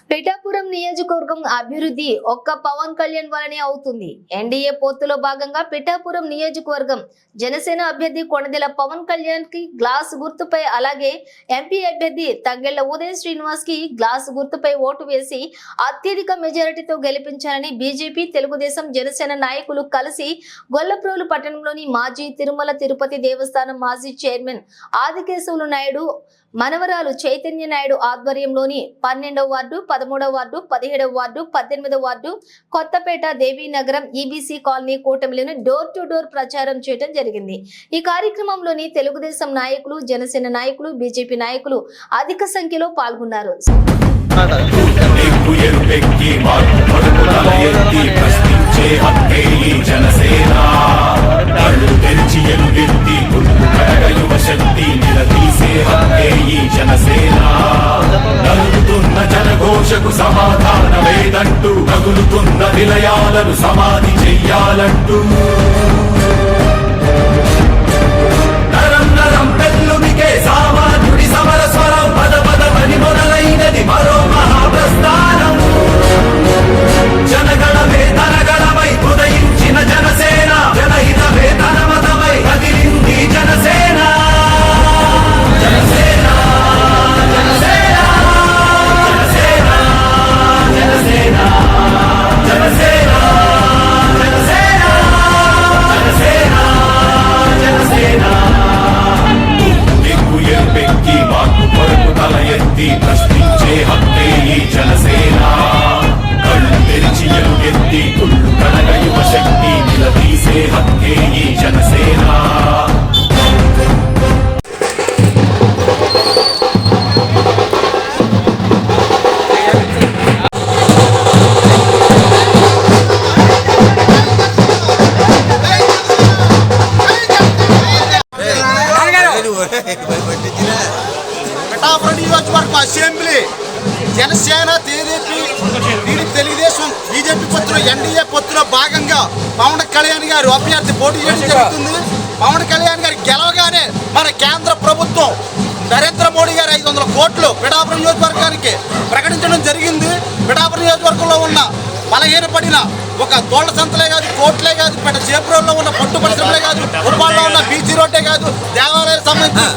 పిఠాపురం నియోజకవర్గం అభివృద్ధి ఒక్క పవన్ కళ్యాణ్ వల్లనే అవుతుంది. ఎన్డీఏ పొత్తులో భాగంగా పిఠాపురం నియోజకవర్గం జనసేన అభ్యర్థి కొణదెల పవన్ కళ్యాణ్ కి గ్లాస్ గుర్తుపై, అలాగే ఎంపీ అభ్యర్థి తంగెళ్ల ఉదయ్ శ్రీనివాస్ కి గ్లాస్ గుర్తుపై ఓటు వేసి అత్యధిక మెజారిటీతో గెలిపించాలని బీజేపీ, తెలుగుదేశం, జనసేన నాయకులు కలిసి గొల్లప్రోలు పట్టణంలోని మాజీ తిరుమల తిరుపతి దేవస్థానం మాజీ చైర్మన్ ఆదికేశవులు నాయుడు మనవరాలు చైతన్య నాయుడు ఆధ్వర్యంలోని 12వ వార్డు, 13వ వార్డు, 17వ వార్డు, 18వ ward, Kothapeta, Devinagaram, EBC colony కూటమిలను డోర్ టు డోర్ ప్రచారం చేయడం జరిగింది. ఈ కార్యక్రమంలోని తెలుగుదేశం నాయకులు, జనసేన నాయకులు, బీజేపీ నాయకులు అధిక సంఖ్యలో పాల్గొన్నారు. జనఘోషకు సమాధానమేదంటూ తగులుతున్న విలయాలను సమాధి చెయ్యాలంటూ నరం నరం పెళ్ళుమికే సామాన్యుడి సమర స్వరం పద పదమని మొదలైనది మరో మహాప్రస్థానం. జనగణమే ధనగణమై ఉదయించిన జనసేన, జనహితమే ధనమతమై కదిలింది జనసేన. ప్రశ్నించే హక్కే ఈ జనసేన. కళ్ళు తెరిచి ఎలుగెత్తి కుళ్ళు కనగ యువ శక్తి నిలదీసే హక్కే ఈ జనసేన. పిఠాపురం నియోజకవర్గ అసెంబ్లీ జనసేన, తెలుగుదేశం, బీజేపీ పొత్తులో, ఎన్డీఏ పొత్తులో భాగంగా పవన్ కళ్యాణ్ గారు అభ్యర్థి పోటీ చేయడం జరుగుతుంది. పవన్ కళ్యాణ్ గారు గెలవగానే మన కేంద్ర ప్రభుత్వం నరేంద్ర మోడీ గారు 500 కోట్లు పిఠాపురం నియోజకవర్గానికి ప్రకటించడం జరిగింది. పిఠాపురం నియోజకవర్గంలో ఉన్న బలహీనపడిన ఒక తోళ్ల సంతలే కాదు, కోట్లే కాదు, చేపురంలో ఉన్న పట్టు పరిశ్రమలే కాదు, ఉప్పాల్లో ఉన్న బీచ్ రోడ్డే కాదు, దేవాలయాలకు సంబంధించిన